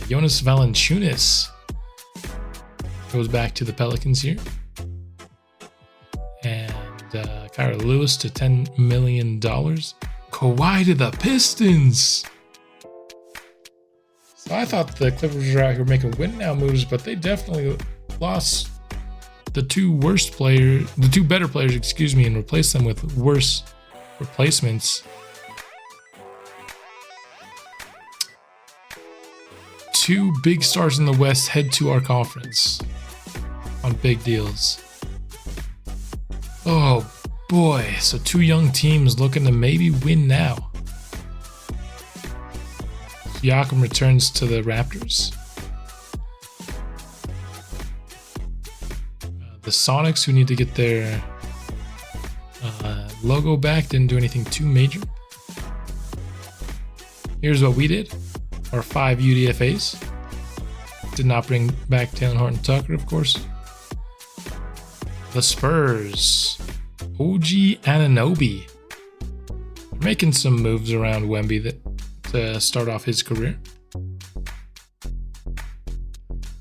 A: Jonas Valanciunas goes back to the Pelicans here. And Kyra Lewis to $10 million. Kawhi to the Pistons. So I thought the Clippers were out here making win now moves, but they definitely lost the two better players, and replaced them with worse replacements. Two big stars in the West head to our conference on big deals. Oh boy, so two young teams looking to maybe win now. Siakam returns to the Raptors. The Sonics, who need to get their logo back, didn't do anything too major. Here's what we did. Our 5 UDFAs. Did not bring back Taylor Horton Tucker, of course. The Spurs. OG Anunoby. Making some moves around Wemby to start off his career.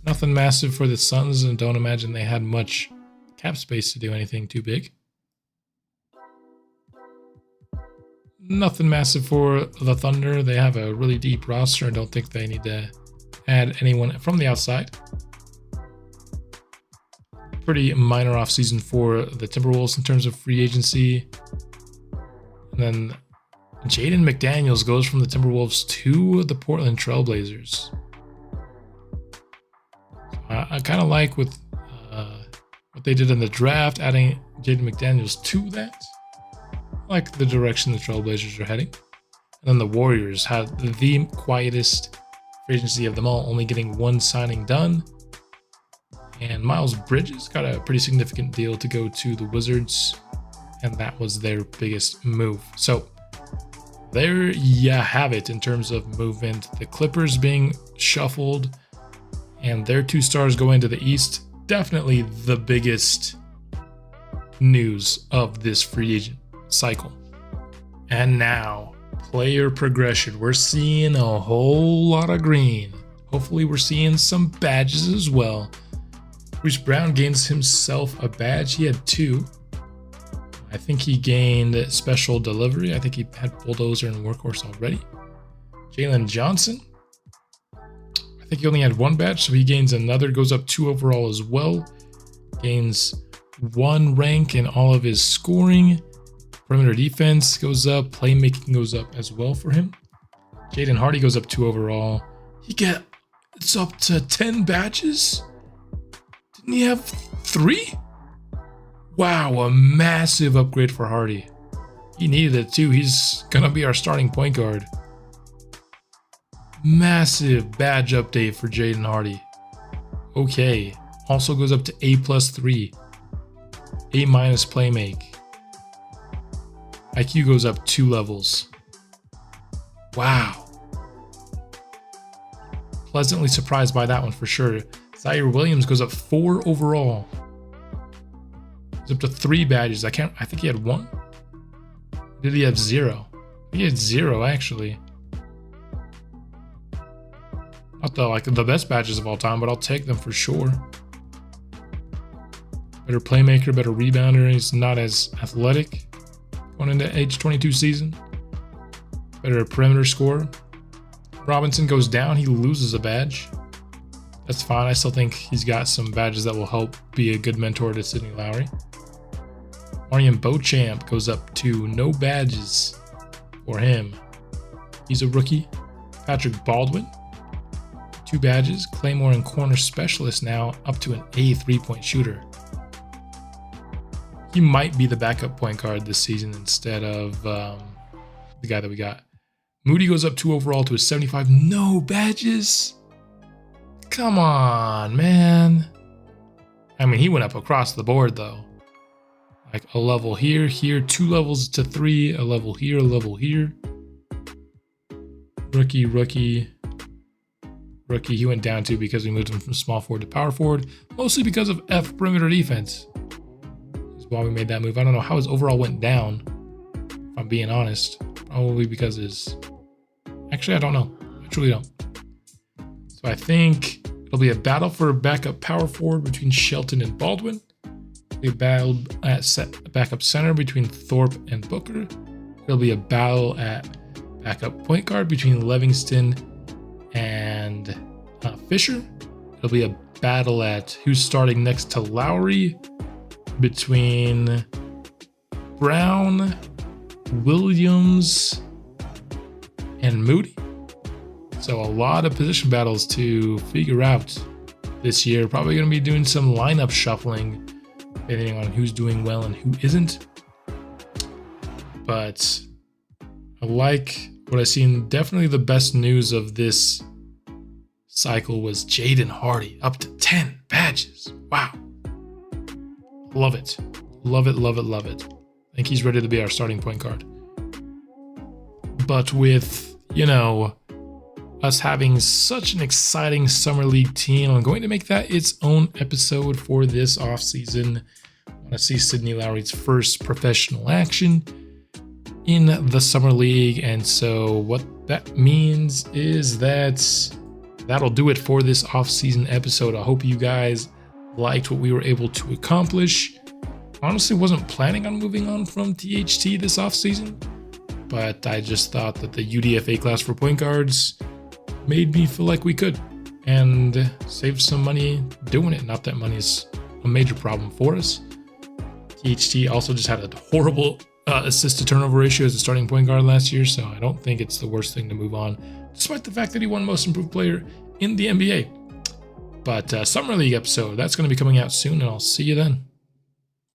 A: Nothing massive for the Suns, and don't imagine they had much cap space to do anything too big. Nothing massive for the Thunder. They have a really deep roster and don't think they need to add anyone from the outside. Pretty minor offseason for the Timberwolves in terms of free agency. And then Jaden McDaniels goes from the Timberwolves to the Portland Trailblazers. I kind of like with what they did in the draft, adding Jaden McDaniels to that. I like the direction the Trailblazers are heading. And then the Warriors had the quietest free agency of them all, only getting one signing done. And Miles Bridges got a pretty significant deal to go to the Wizards, and that was their biggest move. So there you have it in terms of movement. The Clippers being shuffled and their 2 stars going to the East. Definitely the biggest news of this free agent cycle. And now, player progression. We're seeing a whole lot of green. Hopefully we're seeing some badges as well. Bruce Brown gains himself a badge. He had 2. I think he gained special delivery. I think he had bulldozer and workhorse already. Jalen Johnson. I think he only had 1 badge, so he gains another. Goes up 2 overall as well. Gains 1 rank in all of his scoring. Perimeter defense goes up. Playmaking goes up as well for him. Jaden Hardy goes up 2 overall. It's up to 10 badges? Didn't he have 3? Wow, a massive upgrade for Hardy. He needed it too. He's gonna be our starting point guard. Massive badge update for Jaden Hardy. Okay, also goes up to A+3. A- playmake. IQ goes up 2 levels. Wow. Pleasantly surprised by that one for sure. Zaire Williams goes up 4 overall. He's up to 3 badges. I think he had 1. Did he have 0? He had 0 actually. Not the best badges of all time, but I'll take them for sure. Better playmaker, better rebounder. He's not as athletic going into age 22 season. Better perimeter scorer. Robinson goes down. He loses a badge. That's fine. I still think he's got some badges that will help be a good mentor to Sidney Lowry. Marion Beauchamp goes up to no badges for him. He's a rookie. Patrick Baldwin, 2 badges. Claymore and corner specialist now up to an A 3-point shooter. He might be the backup point guard this season instead of the guy that we got. Moody goes up 2 overall to a 75. No badges? Come on, man. I mean, he went up across the board, though. Like a level here, 2 levels to 3, a level here, a level here. Rookie. He went down 2 because we moved him from small forward to power forward, mostly because of F perimeter defense. That's why we made that move. I don't know how his overall went down, if I'm being honest. Probably because his... Actually, I don't know. I truly don't. So I think it'll be a battle for a backup power forward between Shelton and Baldwin. It'll be a battle at backup center between Thorpe and Booker. It'll be a battle at backup point guard between Livingston and Fisher. It'll be a battle at who's starting next to Lowry between Brown, Williams, and Moody. So a lot of position battles to figure out this year. Probably going to be doing some lineup shuffling depending on who's doing well and who isn't. But I like what I've seen. Definitely the best news of this cycle was Jaden Hardy up to 10 badges. Wow. Love it. Love it. I think he's ready to be our starting point guard. But with, us having such an exciting Summer League team, I'm going to make that its own episode for this offseason. I want to see Sidney Lowry's first professional action in the Summer League. And so what that means is that'll do it for this offseason episode. I hope you guys liked what we were able to accomplish. Honestly, wasn't planning on moving on from THT this offseason, but I just thought that the UDFA class for point guards made me feel like we could and save some money doing it. Not that money is a major problem for us. THT also just had a horrible assist to turnover ratio as a starting point guard last year, so I don't think it's the worst thing to move on, despite the fact that he won Most Improved Player in the NBA. But Summer League episode, that's going to be coming out soon, and I'll see you then.